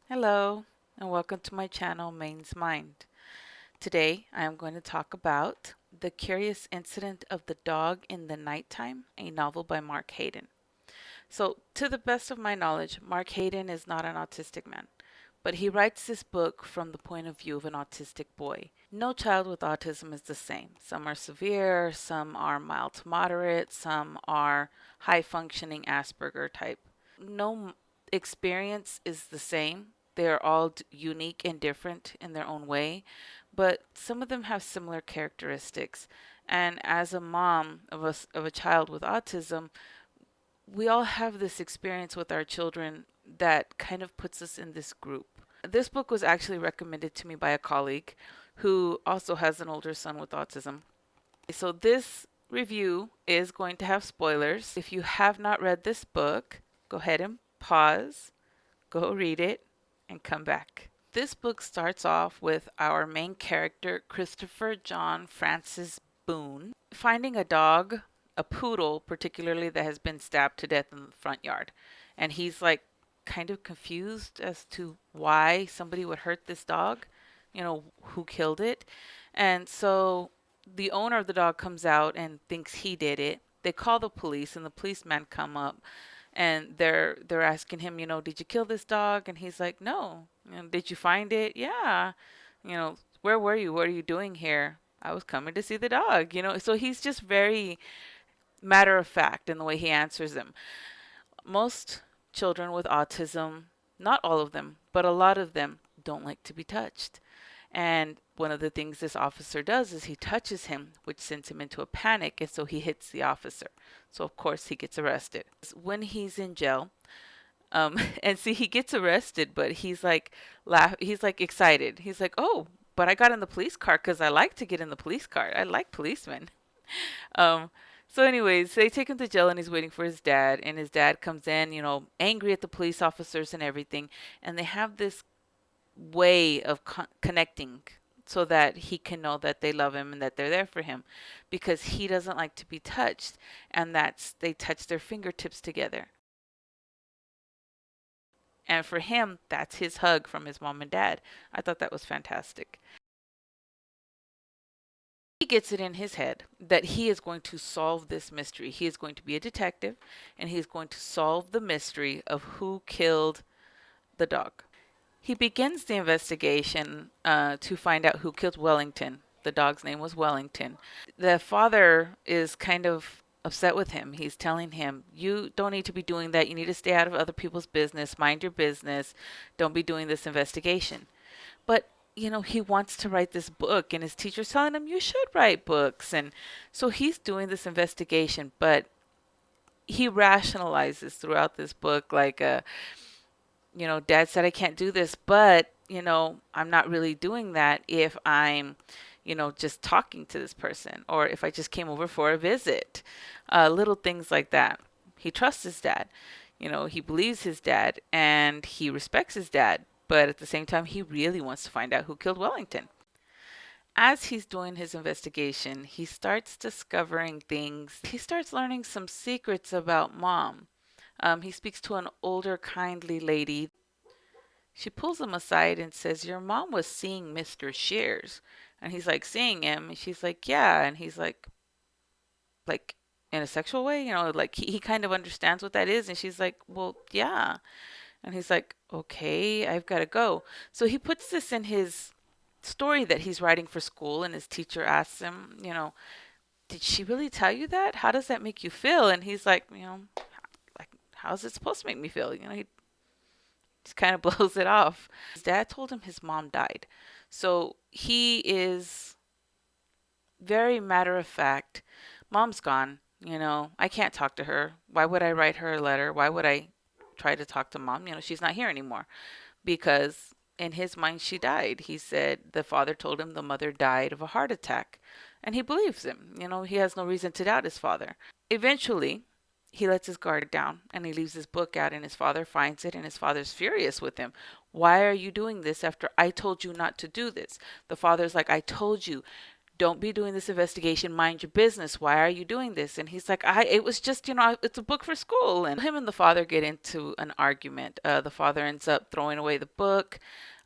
Hello, and welcome to my channel, Main's Mind. Today, I am going to talk about The Curious Incident of the Dog in the Nighttime, a novel by Mark Haddon. So, to the best of my knowledge, Mark Haddon is not an autistic man, but he writes this book from the point of view of an autistic boy. No child with autism is the same. Some are severe, some are mild to moderate, some are high functioning Asperger type. No experience is the same. They're all unique and different in their own way, but some of them have similar characteristics. And as a mom of a child with autism, we all have this experience with our children that kind of puts us in this group. This book was actually recommended to me by a colleague who also has an older son with autism. So this review is going to have spoilers. If you have not read this book, go ahead and pause, go read it, and come back. This book starts off with our main character, Christopher John Francis Boone, finding a dog, a poodle particularly, that has been stabbed to death in the front yard. And he's like kind of confused as to why somebody would hurt this dog, who killed it. And so the owner of the dog comes out and thinks he did it. They call the police, and the policemen come up, and they're asking him, did you kill this dog? And he's like, no. Did you find it? Yeah. Where were you? What are you doing here? I was coming to see the dog. So he's just very matter of fact in the way he answers them. Most children with autism, not all of them, but a lot of them, don't like to be touched. And one of the things this officer does is he touches him, which sends him into a panic, and so he hits the officer. So of course he gets arrested. When he's in jail, and see, he gets arrested, but he's like he's like excited. He's like, "Oh, but I got in the police car because I like to get in the police car. I like policemen." Um, so anyways, they take him to jail, and he's waiting for his dad, and his dad comes in, angry at the police officers and everything, and they have this way of connecting so that he can know that they love him and that they're there for him, because he doesn't like to be touched, and they touch their fingertips together. And for him, that's his hug from his mom and dad. I thought that was fantastic. He gets it in his head that he is going to solve this mystery. He is going to be a detective, and he is going to solve the mystery of who killed the dog. He begins the investigation to find out who killed Wellington. The dog's name was Wellington. The father is kind of upset with him. He's telling him, "You don't need to be doing that. You need to stay out of other people's business. Mind your business. Don't be doing this investigation." But he wants to write this book, and his teacher's telling him, "You should write books." And so he's doing this investigation, but he rationalizes throughout this book like, Dad said I can't do this, but I'm not really doing that if I'm just talking to this person, or if I just came over for a visit. Little things like that. He trusts his dad. He believes his dad, and he respects his dad, but at the same time, he really wants to find out who killed Wellington. As he's doing his investigation, he starts discovering things. He starts learning some secrets about mom. He speaks to an older, kindly lady. She pulls him aside and says, "Your mom was seeing Mr. Shears." And he's like, "Seeing him?" And she's like, "Yeah." And he's like in a sexual way, like he kind of understands what that is. And she's like, "Well, yeah." And he's like, "Okay, I've got to go." So he puts this in his story that he's writing for school, and his teacher asks him, "Did she really tell you that? How does that make you feel?" And he's like, like, how's it supposed to make me feel? He just kind of blows it off. His dad told him his mom died. So he is very matter of fact. Mom's gone. I can't talk to her. Why would I write her a letter? Why would I try to talk to mom? She's not here anymore. Because in his mind, she died. He said the father told him the mother died of a heart attack. And he believes him. He has no reason to doubt his father. Eventually, he lets his guard down, and he leaves his book out, and his father finds it, and his father's furious with him. "Why are you doing this after I told you not to do this?" The father's like, "I told you, don't be doing this investigation. Mind your business. Why are you doing this? And he's like, it was just, it's a book for school. And him and the father get into an argument. The father ends up throwing away the book.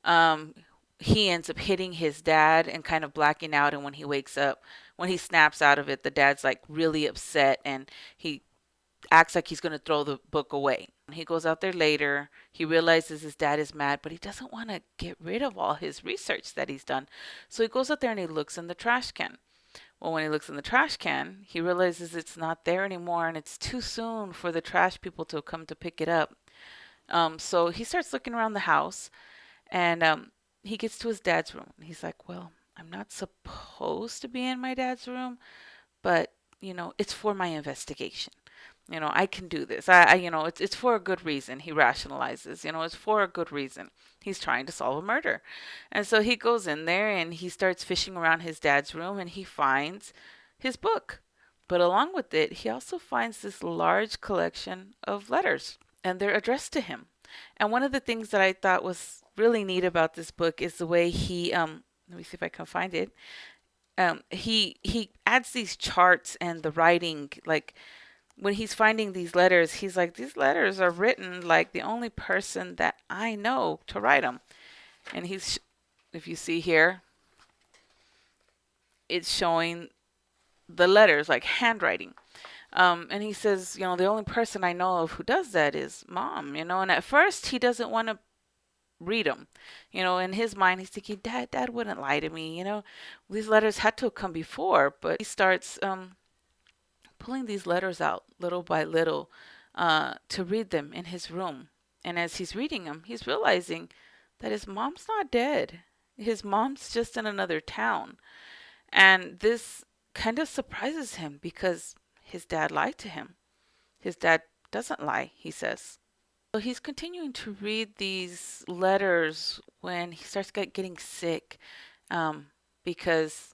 Um, he ends up hitting his dad and kind of blacking out. And when he wakes up, when he snaps out of it, the dad's like really upset and he acts like he's going to throw the book away. He goes out there later. He realizes his dad is mad, but he doesn't want to get rid of all his research that he's done. So he goes out there and he looks in the trash can. Well, when he looks in the trash can, he realizes it's not there anymore and it's too soon for the trash people to come to pick it up. So he starts looking around the house and he gets to his dad's room. He's like, well, I'm not supposed to be in my dad's room, but, it's for my investigation. I can do this. It's for a good reason. He rationalizes, it's for a good reason. He's trying to solve a murder. And so he goes in there and he starts fishing around his dad's room and he finds his book. But along with it, he also finds this large collection of letters and they're addressed to him. And one of the things that I thought was really neat about this book is the way he, let me see if I can find it. He adds these charts and the writing, like, when he's finding these letters, he's like, these letters are written like the only person that I know to write them. And if you see here, it's showing the letters like handwriting. And he says, the only person I know of who does that is Mom, and at first he doesn't want to read them. In his mind, he's thinking, Dad wouldn't lie to me. These letters had to have come before, but he starts, pulling these letters out little by little to read them in his room. And as he's reading them, he's realizing that his mom's not dead. His mom's just in another town. And this kind of surprises him because his dad lied to him. His dad doesn't lie, he says. So he's continuing to read these letters when he starts getting sick because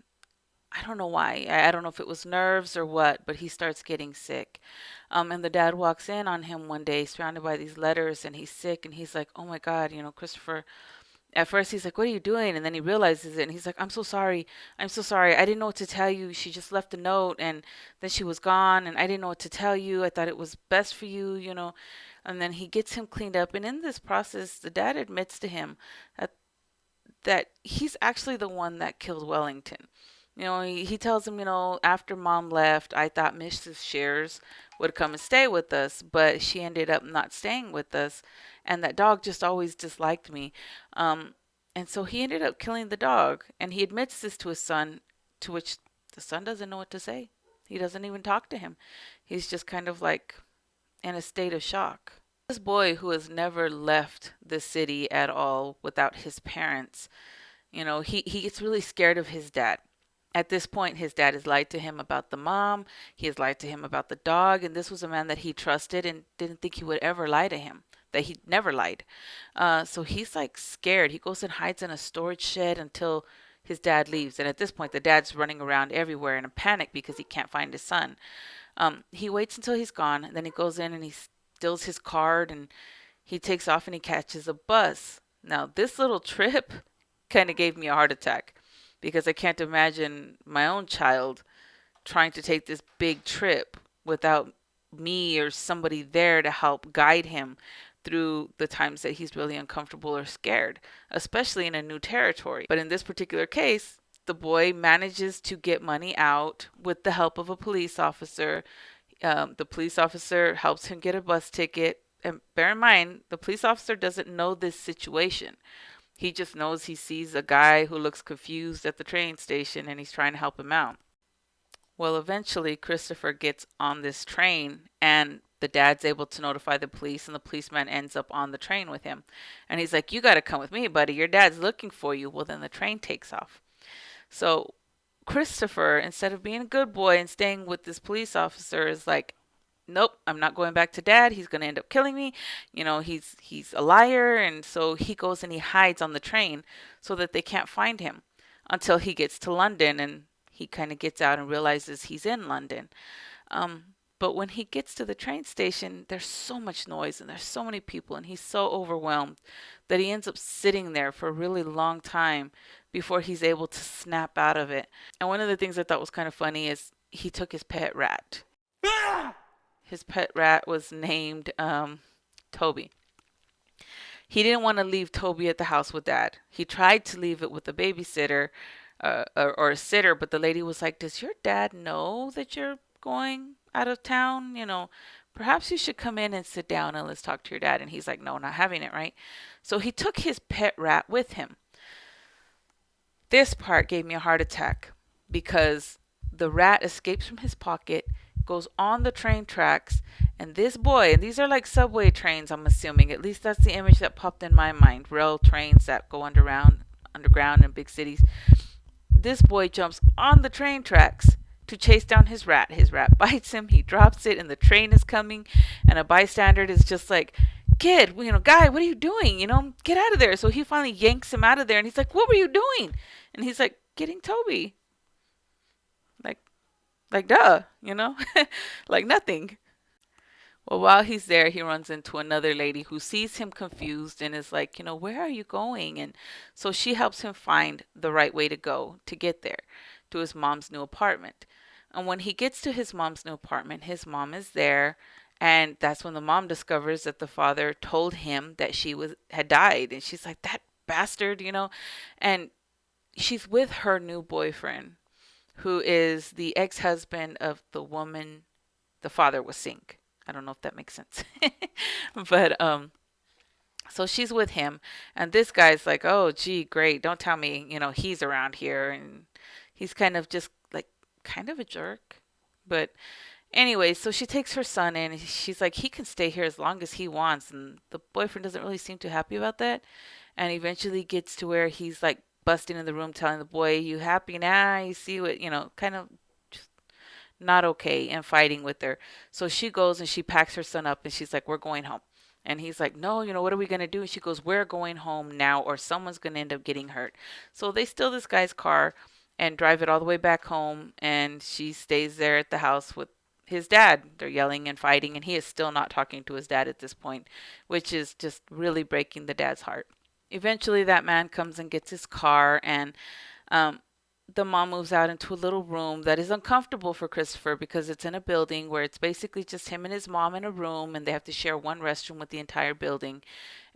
I don't know why. I don't know if it was nerves or what, but he starts getting sick. And the dad walks in on him one day surrounded by these letters and he's sick and he's like, oh my God, Christopher. At first he's like, what are you doing? And then he realizes it and he's like, I'm so sorry. I'm so sorry. I didn't know what to tell you. She just left a note and then she was gone and I didn't know what to tell you. I thought it was best for you, And then he gets him cleaned up. And in this process, the dad admits to him that he's actually the one that killed Wellington. He tells him, after Mom left, I thought Mrs. Shears would come and stay with us, but she ended up not staying with us. And that dog just always disliked me. And so he ended up killing the dog. And he admits this to his son, to which the son doesn't know what to say. He doesn't even talk to him. He's just kind of like in a state of shock. This boy who has never left the city at all without his parents, he gets really scared of his dad. At this point, his dad has lied to him about the mom. He has lied to him about the dog. And this was a man that he trusted and didn't think he would ever lie to him, that he never lied. So he's like scared. He goes and hides in a storage shed until his dad leaves. And at this point, the dad's running around everywhere in a panic because he can't find his son. He waits until he's gone. And then he goes in and he steals his card and he takes off and he catches a bus. Now, this little trip kind of gave me a heart attack, because I can't imagine my own child trying to take this big trip without me or somebody there to help guide him through the times that he's really uncomfortable or scared, especially in a new territory. But in this particular case, the boy manages to get money out with the help of a police officer. The police officer helps him get a bus ticket. And bear in mind, the police officer doesn't know this situation. He just knows he sees a guy who looks confused at the train station and he's trying to help him out. Well, eventually Christopher gets on this train and the dad's able to notify the police and the policeman ends up on the train with him. And he's like, you got to come with me, buddy. Your dad's looking for you. Well, then the train takes off. So Christopher, instead of being a good boy and staying with this police officer, is like, nope, I'm not going back to Dad. He's going to end up killing me. He's a liar. And so he goes and he hides on the train so that they can't find him until he gets to London and he kind of gets out and realizes he's in London. But when he gets to the train station, there's so much noise and there's so many people, and he's so overwhelmed that he ends up sitting there for a really long time before he's able to snap out of it. And one of the things I thought was kind of funny is he took his pet rat. His pet rat was named Toby. He didn't want to leave Toby at the house with Dad. He tried to leave it with a babysitter or a sitter, but the lady was like, "Does your dad know that you're going out of town? Perhaps you should come in and sit down and let's talk to your dad." And he's like, "No, not having it," right? So he took his pet rat with him. This part gave me a heart attack because the rat escapes from his pocket, goes on the train tracks, and this boy, and these are like subway trains, I'm assuming. At least that's the image that popped in my mind. Rail trains that go underground in big cities. This boy jumps on the train tracks to chase down his rat. His rat bites him, he drops it, and the train is coming, and a bystander is just like, "Kid, guy, what are you doing? Get out of there." So he finally yanks him out of there, and he's like, "What were you doing?" And he's like, "Getting Toby." Like duh, like nothing. Well, while he's there, he runs into another lady who sees him confused and is like, "Where are you going?" And so she helps him find the right way to go to get there to his mom's new apartment. And when he gets to his mom's new apartment, his mom is there. And that's when the mom discovers that the father told him that had died. And she's like, "That bastard." And she's with her new boyfriend, who is the ex-husband of the woman the father was seeing. I don't know if that makes sense. But so she's with him, and this guy's like, "Oh, gee, great. Don't tell me, he's around here." And he's kind of just like kind of a jerk. But anyway, so she takes her son in, and she's like, "He can stay here as long as he wants." And the boyfriend doesn't really seem too happy about that. And eventually gets to where he's like busting in the room telling the boy, "You happy now? You see what, kind of just not okay," and fighting with her. So she goes and she packs her son up and she's like, "We're going home." And he's like, "No, what are we going to do?" And she goes, "We're going home now or someone's going to end up getting hurt." So they steal this guy's car and drive it all the way back home. And she stays there at the house with his dad. They're yelling and fighting, and he is still not talking to his dad at this point, which is just really breaking the dad's heart. Eventually, that man comes and gets his car, and the mom moves out into a little room that is uncomfortable for Christopher because it's in a building where it's basically just him and his mom in a room, and they have to share one restroom with the entire building.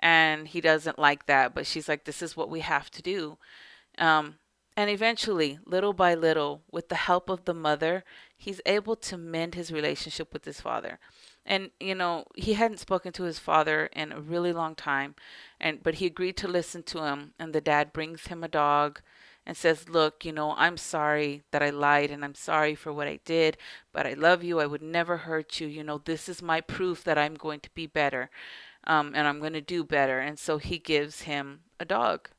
And he doesn't like that, but she's like, "This is what we have to do." And eventually, little by little, with the help of the mother, he's able to mend his relationship with his father. And he hadn't spoken to his father in a really long time, but he agreed to listen to him. And the dad brings him a dog and says, "Look, I'm sorry that I lied, and I'm sorry for what I did, but I love you. I would never hurt you. This is my proof that I'm going to be better, and I'm going to do better." And so he gives him a dog.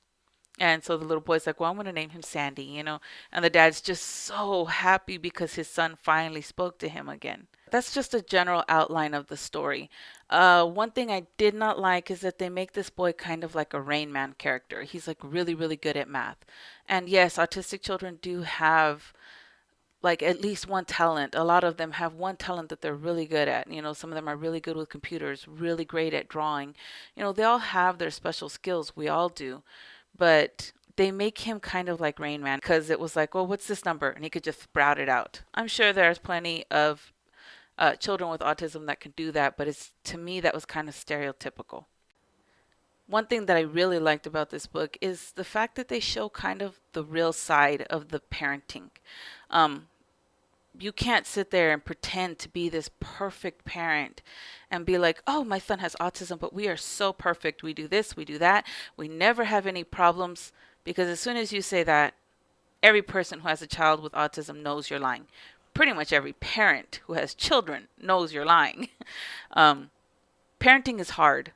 And so the little boy's like, "Well, I'm going to name him Sandy. And the dad's just so happy because his son finally spoke to him again. That's just a general outline of the story. One thing I did not like is that they make this boy kind of like a Rain Man character. He's like really, really good at math. And yes, autistic children do have like at least one talent. A lot of them have one talent that they're really good at. Some of them are really good with computers, really great at drawing. They all have their special skills. We all do. But they make him kind of like Rain Man because it was like, "Well, what's this number?" And he could just sprout it out. I'm sure there's plenty of children with autism that can do that, but to me, that was kind of stereotypical. One thing that I really liked about this book is the fact that they show kind of the real side of the parenting. Um, you can't sit there and pretend to be this perfect parent and be like, "Oh, my son has autism, but we are so perfect. We do this, we do that. We never have any problems." Because as soon as you say that, every person who has a child with autism knows you're lying. Pretty much every parent who has children knows you're lying. Parenting is hard.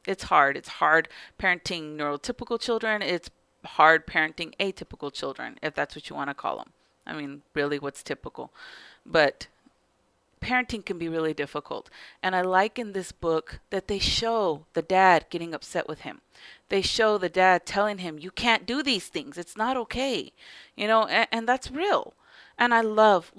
It's hard. It's hard parenting neurotypical children. It's hard parenting atypical children, if that's what you want to call them. I mean, really, what's typical? But parenting can be really difficult. And I like in this book that they show the dad getting upset with him. They show the dad telling him, "You can't do these things. It's not okay." And that's real. And I love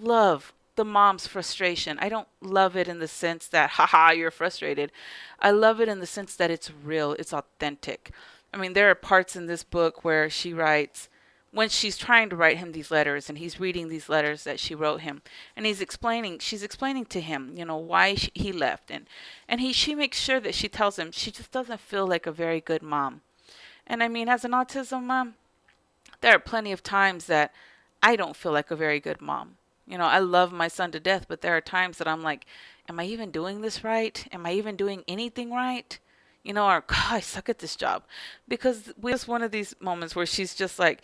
the mom's frustration. I don't love it in the sense that, haha, you're frustrated. I love it in the sense that it's real, it's authentic. I mean, there are parts in this book where she writes, when she's trying to write him these letters and he's reading these letters that she wrote him, and she's explaining to him, why he left. She makes sure that she tells him she just doesn't feel like a very good mom. And I mean, as an autism mom, there are plenty of times that I don't feel like a very good mom. I love my son to death, but there are times that I'm like, am I even doing this right? Am I even doing anything right? Or, God, I suck at this job. Because we just one of these moments where she's just like,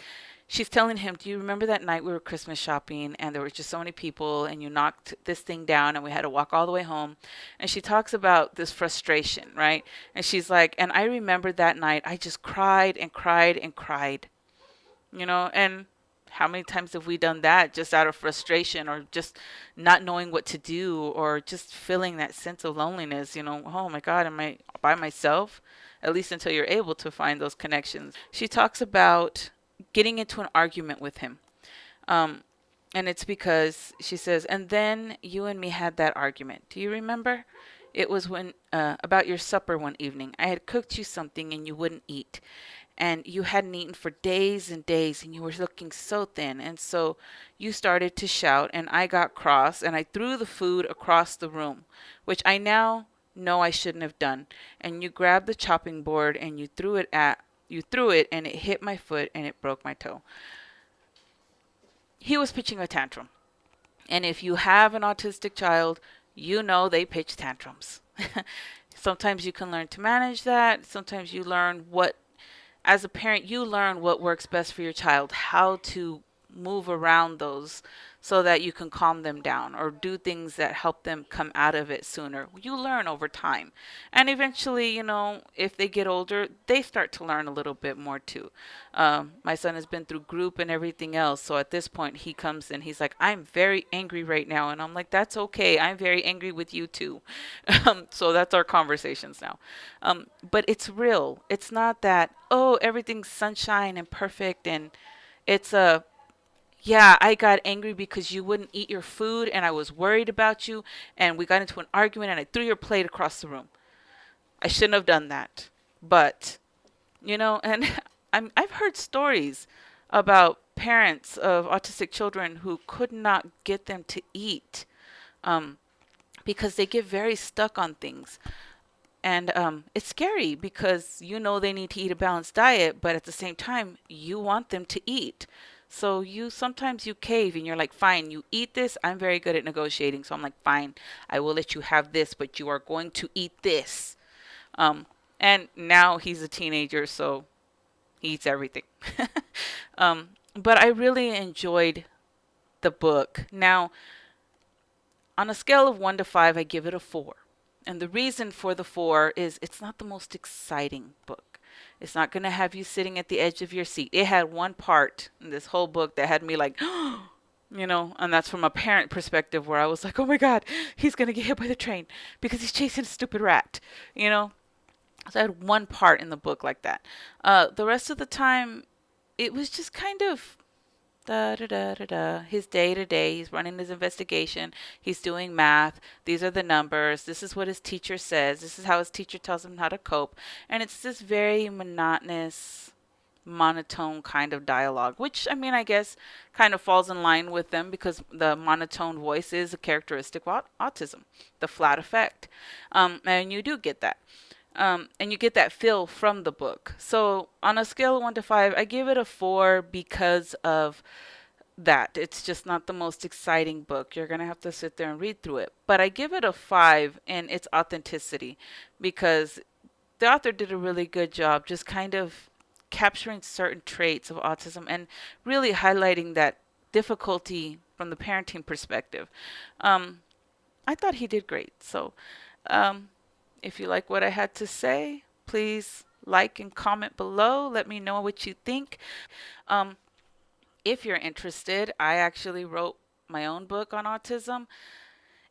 she's telling him, do you remember that night we were Christmas shopping and there were just so many people and you knocked this thing down and we had to walk all the way home? And she talks about this frustration, right? And she's like, and I remember that night I just cried and cried and cried. And how many times have we done that just out of frustration or just not knowing what to do or just feeling that sense of loneliness? Oh my God, am I by myself? At least until you're able to find those connections. She talks about getting into an argument with him. And it's because she says, and then you and me had that argument. Do you remember? It was when about your supper one evening. I had cooked you something and you wouldn't eat. And you hadn't eaten for days and days and you were looking so thin. And so you started to shout and I got cross and I threw the food across the room, which I now know I shouldn't have done. And you grabbed the chopping board and you threw it and it hit my foot and it broke my toe. He was pitching a tantrum. And if you have an autistic child, they pitch tantrums. Sometimes you can learn to manage that. Sometimes you learn as a parent, you learn what works best for your child, how to move around those so that you can calm them down or do things that help them come out of it sooner. You learn over time. And eventually, if they get older, they start to learn a little bit more too. My son has been through group and everything else. So at this point, he comes and he's like, I'm very angry right now. And I'm like, that's okay. I'm very angry with you too. So that's our conversations now. But it's real. It's not that, oh, everything's sunshine and perfect. And it's yeah, I got angry because you wouldn't eat your food and I was worried about you and we got into an argument and I threw your plate across the room. I shouldn't have done that. But, and I've heard stories about parents of autistic children who could not get them to eat because they get very stuck on things. And it's scary because they need to eat a balanced diet, but at the same time, you want them to eat. So sometimes you cave and you're like, fine, you eat this. I'm very good at negotiating. So I'm like, fine, I will let you have this, but you are going to eat this. And now he's a teenager, so he eats everything. But I really enjoyed the book. Now, on a scale of 1 to 5, I give it a 4. And the reason for the 4 is it's not the most exciting book. It's not going to have you sitting at the edge of your seat. It had one part in this whole book that had me like, and that's from a parent perspective where I was like, oh my God, he's going to get hit by the train because he's chasing a stupid rat, So I had one part in the book like that. The rest of the time, it was just kind of his day to day. He's running his investigation. He's doing math. These are the numbers. This is what his teacher says. This is how his teacher tells him how to cope. And it's this very monotonous, monotone kind of dialogue, which I guess kind of falls in line with them because the monotone voice is a characteristic of autism, the flat effect. And you do get that. And you get that feel from the book. So on a scale of 1 to 5, I give it a 4 because of that. It's just not the most exciting book. You're going to have to sit there and read through it. But I give it a 5 in its authenticity because the author did a really good job just kind of capturing certain traits of autism and really highlighting that difficulty from the parenting perspective. I thought he did great. So, if you like what I had to say, please like and comment below. Let me know what you think. If you're interested, I actually wrote my own book on autism.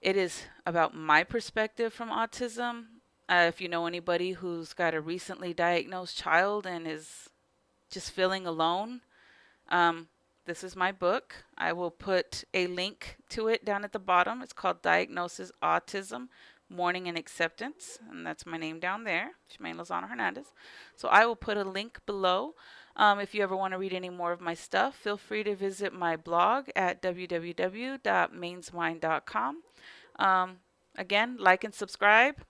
It is about my perspective from autism. If you know anybody who's got a recently diagnosed child and is just feeling alone, This is my book. I will put a link to it down at the bottom. It's called Diagnosis Autism, Mourning and Acceptance, and that's my name down there, Shemaine Lozano Hernandez. So I will put a link below. If you ever want to read any more of my stuff, feel free to visit my blog at www.mainsmind.com. Again, like and subscribe.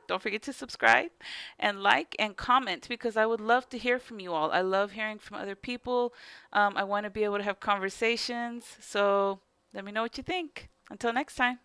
Don't forget to subscribe and like and comment, because I would love to hear from you all. I love hearing from other people. I want to be able to have conversations. So let me know what you think. Until next time.